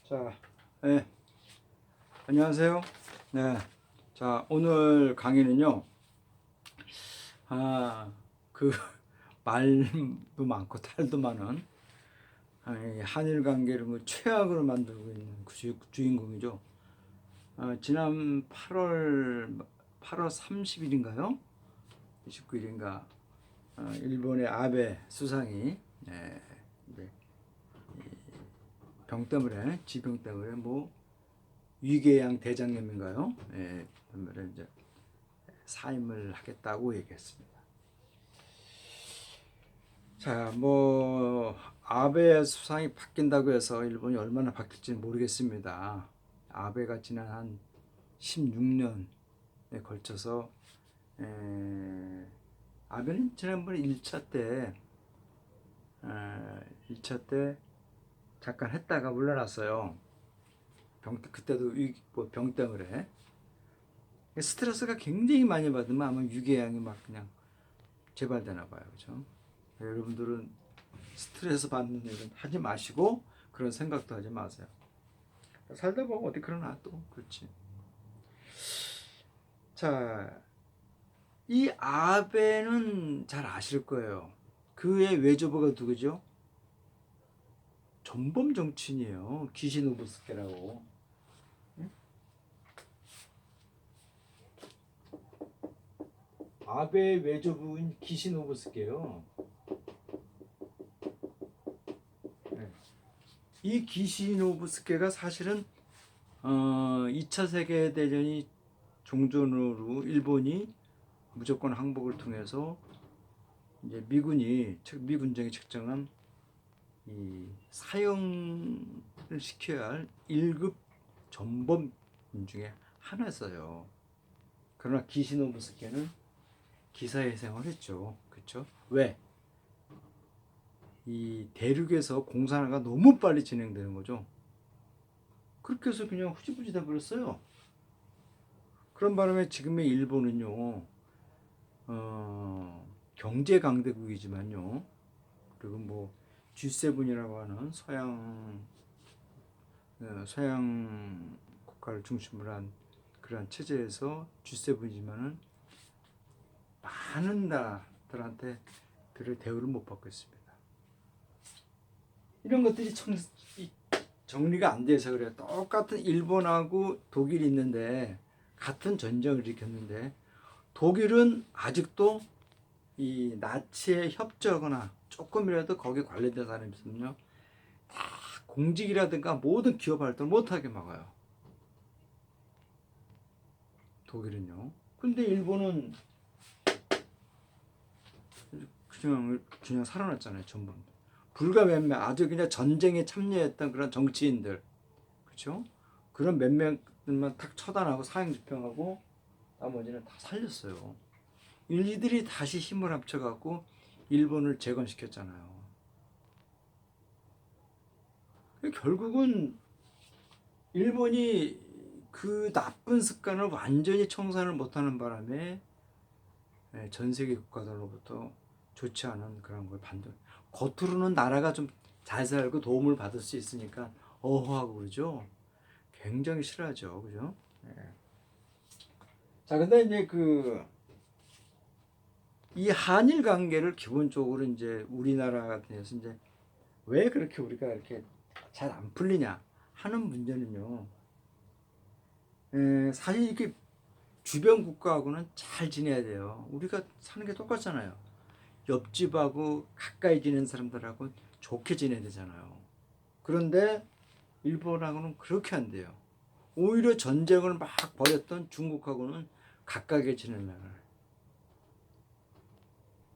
자, 네, 안녕하세요. 네, 자, 오늘 강의는요, 그, 말도 많고 탈도 많은 이 한일 관계를 뭐 최악으로 만들고 있는 그 주인공이죠. 지난 8월 30일인가요? 29일인가, 일본의 아베 수상이, 이제 병 때문에, 지병 때문에 뭐, 위궤양 대장염인가요? 때문에 이제 사임을 하겠다고 얘기했습니다. 자, 뭐 아베 수상이 바뀐다고 해서 일본이 얼마나 바뀔지는 모르겠습니다. 아베가 지난 한 16년에 걸쳐서 아베는 지난번에 1차 때 1차 때 잠깐 했다가 물러났어요. 그때도 병 때문에 스트레스가 굉장히 많이 받으면 아마 유궤양이 막 그냥 재발되나 봐요. 그죠? 여러분들은 스트레스 받는 일은 하지 마시고 그런 생각도 하지 마세요. 살다 보면 어디 그러나 또 그렇지. 자, 이 아베는 잘 아실 거예요. 그의 외조부가 누구죠? 전범 정치인이에요. 기시노부스케라고. 아베의 외조부인 기시노부스케요. 이 기시노부스케가 사실은 2차 세계대전이 종전으로 일본이 무조건 항복을 통해서 이제 미군정이 책정한 이 사형을 시켜야 할 1급 전범 중에 하나였어요. 그러나 기시노부스케는 기사회 생활했죠. 그렇죠? 왜? 이 대륙에서 공산화가 너무 빨리 진행되는 거죠. 그렇게 해서 그냥 후지부지 돼버렸어요. 그런 바람에 지금의 일본은요, 경제 강대국이지만요, 그리고 뭐 G7이라고 하는 서양 국가를 중심으로 한 그러한 체제에서 G7이지만은 많은 나라들한테 그를 대우를 못 받고 있습니다. 이런 것들이 정리가 안 돼서 그래요. 똑같은 일본하고 독일이 있는데 같은 전쟁을 일으켰는데 독일은 아직도 이 나치에 협조하거나 조금이라도 거기에 관련된 사람이 있으면요, 다 공직이라든가 모든 기업 활동을 못하게 막아요. 독일은요. 근데 일본은 그냥 살아났잖아요. 전부. 불과 몇 명, 아주 그냥 전쟁에 참여했던 그런 정치인들, 그렇죠? 그런 몇 명만 탁 처단하고 사형 집행하고 나머지는 다 살렸어요. 이들이 다시 힘을 합쳐갖고 일본을 재건시켰잖아요. 결국은 일본이 그 나쁜 습관을 완전히 청산을 못하는 바람에 전 세계 국가들로부터 좋지 않은 그런 걸 겉으로는 나라가 좀 잘 살고 도움을 받을 수 있으니까 어허하고 그러죠. 굉장히 싫어하죠. 그죠? 네. 자, 근데 이제 이 한일 관계를 기본적으로 이제 우리나라 같은 데서 이제 왜 그렇게 우리가 이렇게 잘 안 풀리냐 하는 문제는요. 사실 이렇게 주변 국가하고는 잘 지내야 돼요. 우리가 사는 게 똑같잖아요. 옆집하고 가까이 지내는 사람들하고 좋게 지내야 되잖아요. 그런데 일본하고는 그렇게 안 돼요. 오히려 전쟁을 막 벌였던 중국하고는 가깝게 지내려고 해요.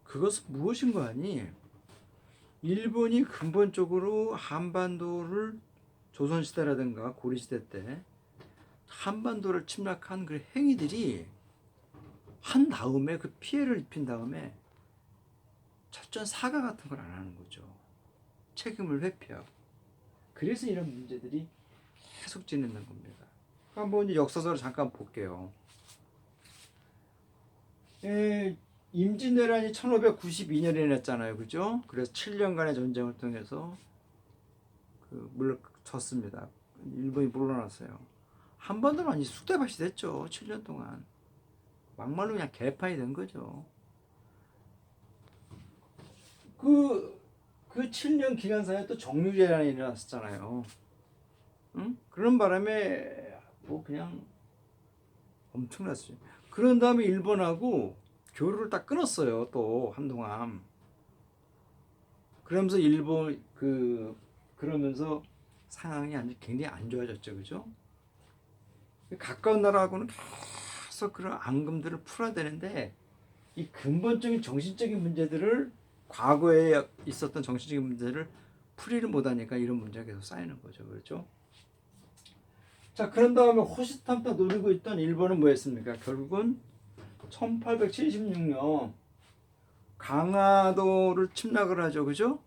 그것은 무엇인가 하니 일본이 근본적으로 한반도를 조선시대라든가 고려시대 때 한반도를 침략한 그 행위들이 한 다음에 그 피해를 입힌 다음에 철저한 사과 같은 걸 안 하는 거죠. 책임을 회피하고. 그래서 이런 문제들이 계속 진행된 겁니다. 한번 역사적으로 잠깐 볼게요. 임진왜란이 1592년에 났잖아요. 그죠? 그래서 7년간의 전쟁을 통해서 물러쳤습니다. 일본이 물러났어요. 한반도는 완전 쑥대밭이 됐죠. 7년 동안. 막말로 그냥 개판이 된 거죠. 그 7년 기간 사이에 또 정유재난이 일어났었잖아요. 응? 그런 바람에 뭐 그냥 엄청났어요. 그런 다음에 일본하고 교류를 딱 끊었어요. 또 한동안. 그러면서 일본 그러면서 상황이 굉장히 안 좋아졌죠, 그죠? 가까운 나라하고는 계속 그런 앙금들을 풀어야 되는데 이 근본적인 정신적인 문제들을 과거에 있었던 정신적인 문제를 풀이를 못하니까 이런 문제가 계속 쌓이는 거죠, 그렇죠? 자, 그런 다음에 호시탐탐 노리고 있던 일본은 뭐였습니까? 결국은 1876년 강화도를 침략을 하죠, 그죠?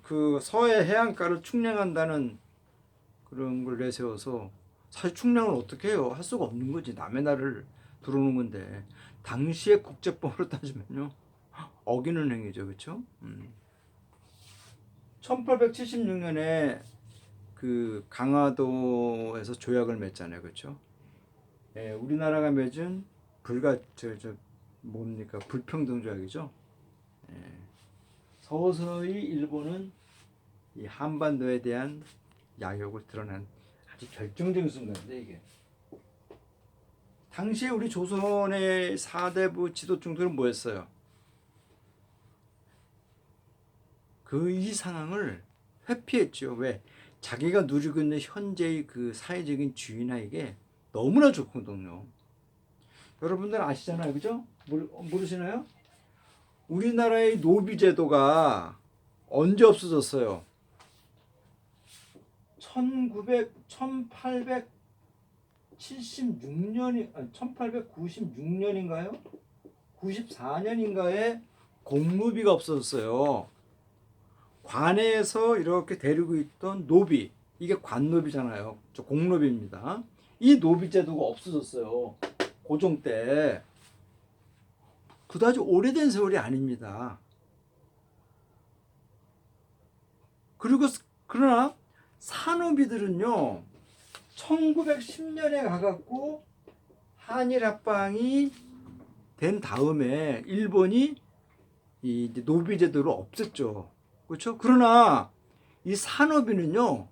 그 서해 해안가를 축량한다는 그런 걸 내세워서 사실 축량을 어떻게 해요? 할 수가 없는 거지. 남의 나라를 들어오는 건데 당시의 국제법으로 따지면요 어기는 행위죠, 그렇죠? 1876년에 그 강화도에서 조약을 맺잖아요, 그렇죠? 예, 우리나라가 맺은 뭡니까 불평등 조약이죠. 예, 서서히 일본은 이 한반도에 대한 야욕을 드러낸 아주 결정적인 순간인데 이게 당시에 우리 조선의 4대부 지도층들은 뭐였어요? 이 상황을 회피했죠. 왜? 자기가 누리고 있는 현재의 그 사회적인 주인에게 너무나 좋거든요. 여러분들 아시잖아요, 그죠? 모르시나요? 우리나라의 노비 제도가 언제 없어졌어요? 1876년이 1896년인가요? 94년인가에 공노비가 없어졌어요. 관에서 이렇게 데리고 있던 노비, 이게 관노비잖아요. 저 공노비입니다. 이 노비 제도가 없어졌어요. 고종 때. 그다지 오래된 세월이 아닙니다. 그러나 산노비들은요 1910년에 가갖고 한일 합방이 된 다음에 일본이 이 노비 제도를 없앴죠. 그렇죠? 그러나 이 산노비는요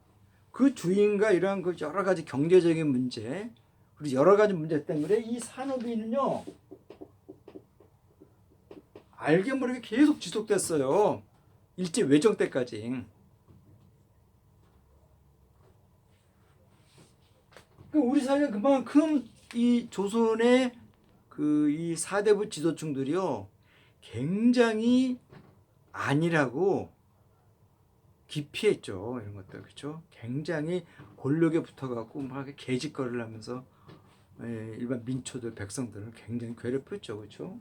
그 주인과 이러한 그 여러 가지 경제적인 문제 그리고 여러 가지 문제 때문에 이 산노비는요 알게 모르게 계속 지속됐어요. 일제 외정 때까지. 우리 사회가 그만큼 이 조선의 이 사대부 지도층들이요 굉장히 안일하고 기피했죠. 이런 것들 그렇죠. 굉장히 권력에 붙어갖고 막 개짓거리를 하면서 일반 민초들 백성들을 굉장히 괴롭혔죠. 그렇죠.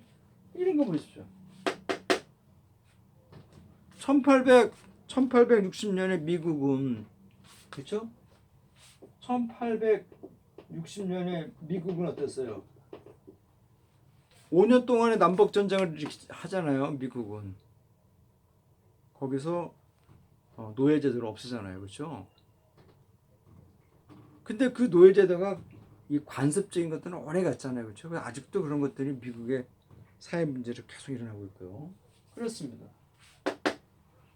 이런 거 보십시오. 1860년에 미국은 그렇죠. 1860년에 미국은 어땠어요? 5년 동안의 남북 전쟁을 하잖아요. 미국은 거기서 노예제도를 없애잖아요, 그렇죠? 근데 그 노예제도가 이 관습적인 것들은 오래 갔잖아요, 그렇죠? 아직도 그런 것들이 미국의 사회 문제로 계속 일어나고 있고요. 그렇습니다.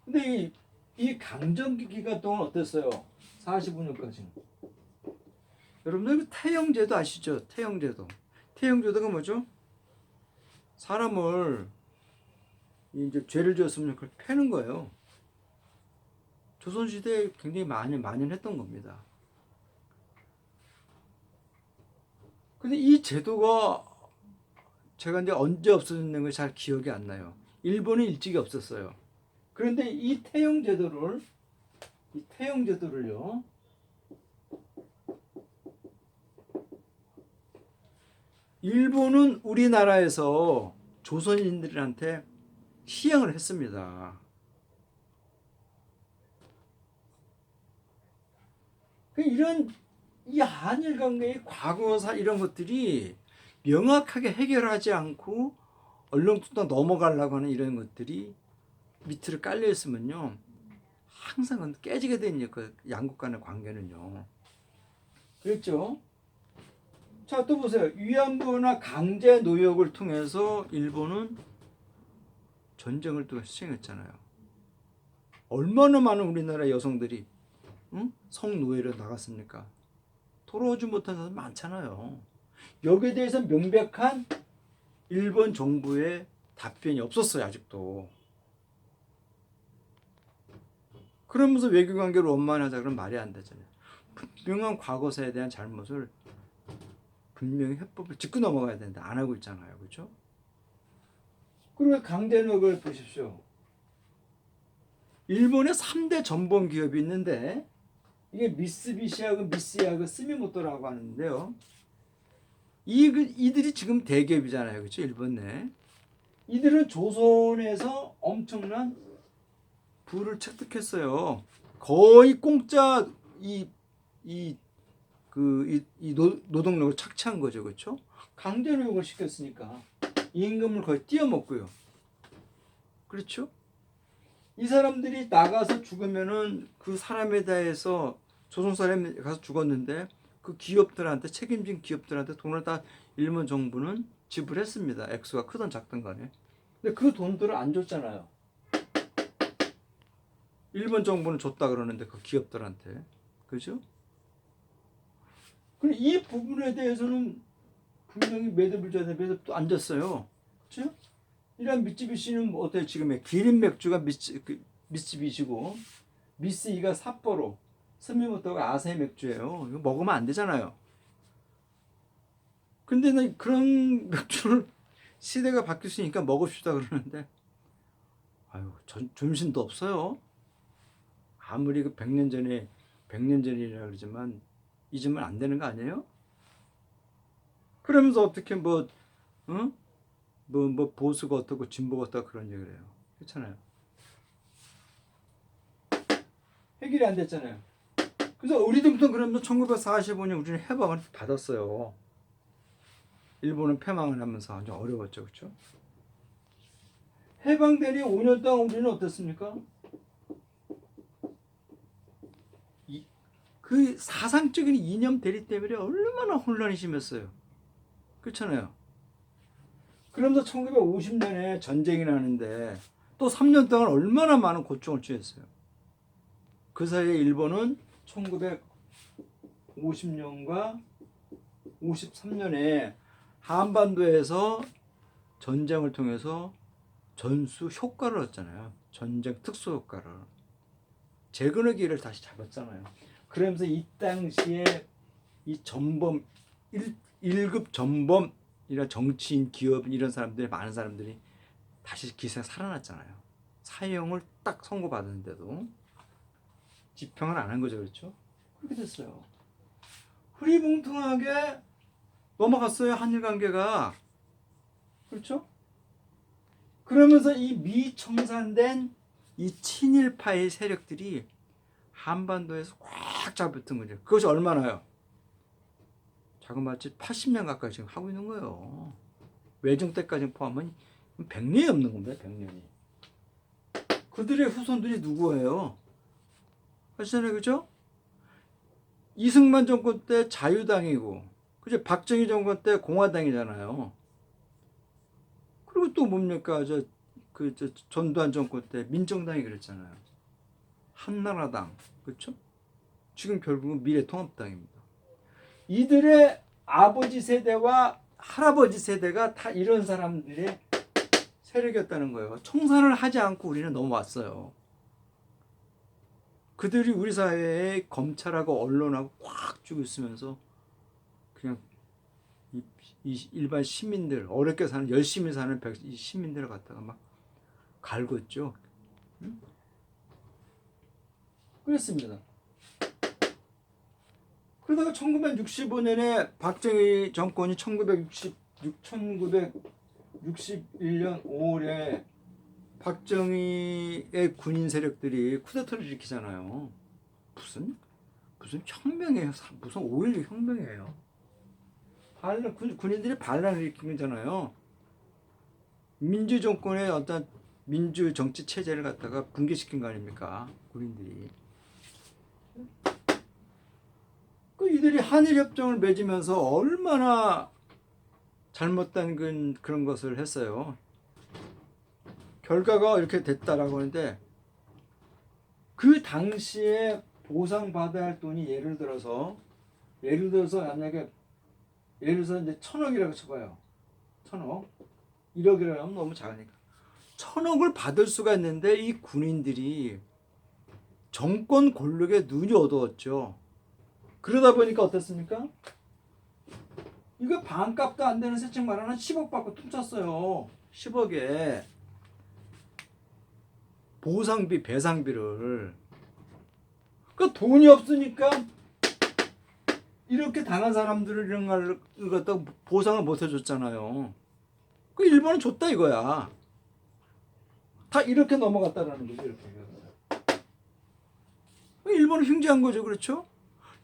근데 이 강점기 기간 동안 어땠어요? 45년까지. 여러분들 태영제도 아시죠? 태영제도. 태영제도가 뭐죠? 사람을 이제 죄를 지었으면 그걸 패는 거예요. 조선시대에 굉장히 만연했던 겁니다. 근데 이 제도가 제가 이제 언제 없어졌는 걸 잘 기억이 안 나요. 일본은 일찍이 없었어요. 그런데 이 태영제도를요, 일본은 우리나라에서 조선인들한테 시행을 했습니다. 이런 이 한일 관계의 과거사 이런 것들이 명확하게 해결하지 않고 얼렁뚱땅 넘어가려고 하는 이런 것들이 밑으로 깔려 있으면요 항상 깨지게 된 그 양국 간의 관계는요. 그랬죠? 자, 또 보세요. 위안부나 강제 노역을 통해서 일본은 전쟁을 또 시행했잖아요. 얼마나 많은 우리나라 여성들이 성노예로 나갔습니까? 돌아오지 못한 사람 많잖아요. 여기에 대해서 명백한 일본 정부의 답변이 없었어요. 아직도. 그러면서 외교관계를 원만하자 그러면 말이 안 되잖아요. 분명한 과거사에 대한 잘못을 분명히 해법을 짚고 넘어가야 되는데 안 하고 있잖아요. 그렇죠? 그리고 강제노역을 보십시오. 일본의 3대 전범 기업이 있는데 이게 미쓰비시하고 미쓰이하고 스미모토라고 하는데요. 이들이 지금 대기업이잖아요. 그렇죠? 일본 내. 이들은 조선에서 엄청난 부를 획득했어요. 거의 공짜 노동력을 착취한 거죠. 그렇죠? 강제노역을 시켰으니까 임금을 거의 띄어먹고요. 그렇죠? 이 사람들이 나가서 죽으면은 그 사람에 대해서 조선 사람이 가서 죽었는데 그 기업들한테 책임진 기업들한테 돈을 다 일본 정부는 지불했습니다. 액수가 크든 작든 간에. 근데 그 돈들을 안 줬잖아요. 일본 정부는 줬다 그러는데 그 기업들한테. 그죠? 그럼 이 부분에 대해서는 분명히 매듭을 져야 되는데 매듭도 안 졌어요. 그렇죠? 이런 미쓰비시는 뭐 어때요? 지금의 기린 맥주가 미쓰비시고 미쓰이가 삿포로, 스미모토가 아사히 맥주예요. 이거 먹으면 안 되잖아요. 근데 그런 맥주를 시대가 바뀌었으니까 먹읍시다 그러는데 아유 존심도 없어요. 아무리 그 100년 전이라 그러지만 잊으면 안 되는 거 아니에요? 그러면서 어떻게 뭐 보수가 어떻고 진보가 어떻고 그런 얘기를 해요. 그렇잖아요. 해결이 안 됐잖아요. 그래서 우리들부터 그러면 1945년 우리는 해방을 받았어요. 일본은 패망을 하면서 아주 어려웠죠. 그렇죠? 해방되니 5년 동안 우리는 어땠습니까? 그 사상적인 이념 대립 때문에 얼마나 혼란이 심했어요. 그렇잖아요. 그러면서 1950년에 전쟁이 나는데 또 3년 동안 얼마나 많은 고통을 취했어요. 그 사이에 일본은 1950년과 53년에 한반도에서 전쟁을 통해서 전수 효과를 얻잖아요. 전쟁 특수 효과를. 재건의 기회를 다시 잡았잖아요. 그러면서 이 당시에 이 전범 1급 전범이나 정치인, 기업 이런 사람들이 많은 사람들이 다시 기세가 살아났잖아요. 사형을 딱 선고받았는데도 집행을 안 한 거죠. 그렇죠? 그렇게 됐어요. 흐리뭉텅하게 넘어갔어요. 한일 관계가. 그렇죠? 그러면서 이 미청산된 이 친일파의 세력들이 한반도에서 꽉 잡혔던 거죠. 그것이 얼마나요? 자그마치 80년 가까이 지금 하고 있는 거예요. 외정 때까지 포함하면 100년이 넘는 겁니다. 100년이. 그들의 후손들이 누구예요? 아시잖아요. 그죠? 이승만 정권 때 자유당이고, 그죠? 박정희 정권 때 공화당이잖아요. 그리고 또 뭡니까? 전두환 정권 때 민정당이 그랬잖아요. 한나라당. 그렇죠? 지금 결국은 미래통합당입니다. 이들의 아버지 세대와 할아버지 세대가 다 이런 사람들의 세력이었다는 거예요. 청산을 하지 않고 우리는 넘어왔어요. 그들이 우리 사회에 검찰하고 언론하고 꽉 쥐고 있으면서 그냥 이 일반 시민들, 어렵게 사는, 열심히 사는 이 시민들을 갖다가 막 갈궜죠. 응? 그랬습니다. 그러다가 1965년에 박정희 정권이 1961년 5월에 박정희의 군인 세력들이 쿠데타를 일으키잖아요. 무슨 혁명이에요. 무슨 5.16 혁명이에요. 군인들이 반란을 일으킨 거잖아요. 민주정권의 어떤 민주 정치 체제를 갖다가 붕괴시킨 거 아닙니까? 군인들이. 그 이들이 한일 협정을 맺으면서 얼마나 잘못된 그런 것을 했어요. 결과가 이렇게 됐다라고 하는데 그 당시에 보상받아야 할 돈이 예를 들어서 만약에 예를 들어서 이제 1,000억이라고 쳐봐요. 1,000억. 1억이라고 하면 너무 작으니까. 1,000억을 받을 수가 있는데 이 군인들이 정권 권력에 눈이 어두웠죠. 그러다 보니까 어땠습니까? 이거 반값도 안 되는 세책 마련 한 10억 받고 퉁쳤어요. 10억에 보상비, 배상비를. 그러니까 돈이 없으니까 이렇게 당한 사람들을 이런 걸 갖다 보상을 못 해줬잖아요. 그 일본은 줬다 이거야. 다 이렇게 넘어갔다라는 거죠. 이렇게. 일본은 흉지한 거죠, 그렇죠?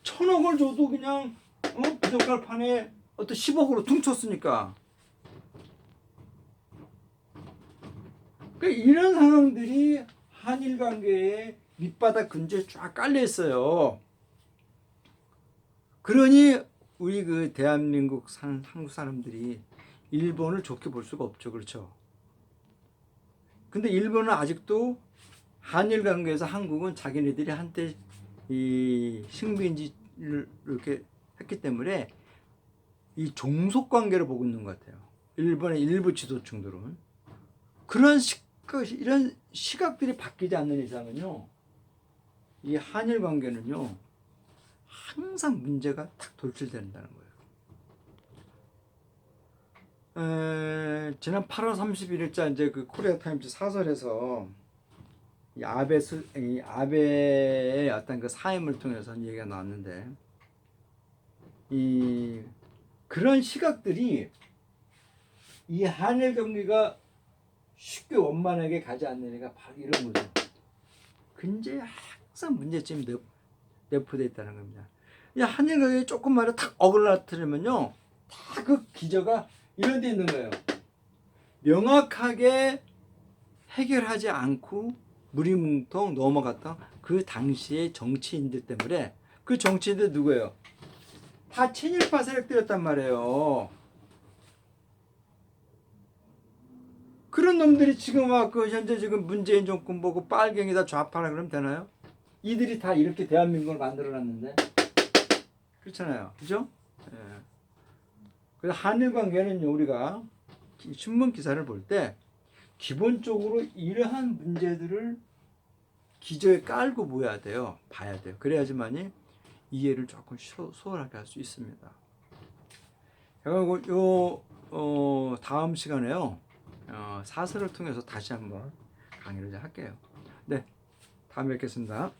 1,000억을 줘도 그냥 부족할 판에 어떤 10억으로 퉁쳤으니까. 그러니까 이런 상황들이 한일 관계에 밑바닥 근처에 쫙 깔려 있어요. 그러니 우리 그 대한민국 한국 사람들이 일본을 좋게 볼 수가 없죠, 그렇죠? 근데 일본은 아직도 한일 관계에서 한국은 자기네들이 한때 이 식민지를 이렇게 했기 때문에 이 종속 관계를 보고 있는 것 같아요. 일본의 일부 지도층들은 이런 시각들이 바뀌지 않는 이상은요, 이 한일 관계는요 항상 문제가 탁 돌출된다는 거예요. 지난 8월 31일자 이제 그 코리아 타임즈 사설에서 이 아베의 어떤 그 사임을 통해서 얘기가 나왔는데 그런 시각들이 이 한일 경기가 쉽게 원만하게 가지 않는 애가 바로 이런 거죠. 굉장히 항상 문제점이 내포되어 있다는 겁니다. 이 한일 경기 조금만 탁 어글러뜨리면요, 다 그 기저가 이런 데 있는 거예요. 명확하게 해결하지 않고 무리뭉텅 넘어갔던 그 당시의 정치인들 때문에. 그 정치인들 누구예요? 다 친일파 세력들이었단 말이에요. 그런 놈들이 지금 그 현재 지금 문재인 정권 보고 빨갱이다 좌파라 그러면 되나요? 이들이 다 이렇게 대한민국을 만들어놨는데. 그렇잖아요, 그죠? 예. 그래서 한일 관계는 우리가 신문 기사를 볼 때 기본적으로 이러한 문제들을 기저에 깔고 봐야 돼요. 그래야지만이 이해를 조금 수월하게 할 수 있습니다. 그리고 다음 시간에요, 사설을 통해서 다시 한번 강의를 할게요. 네, 다음에 뵙겠습니다.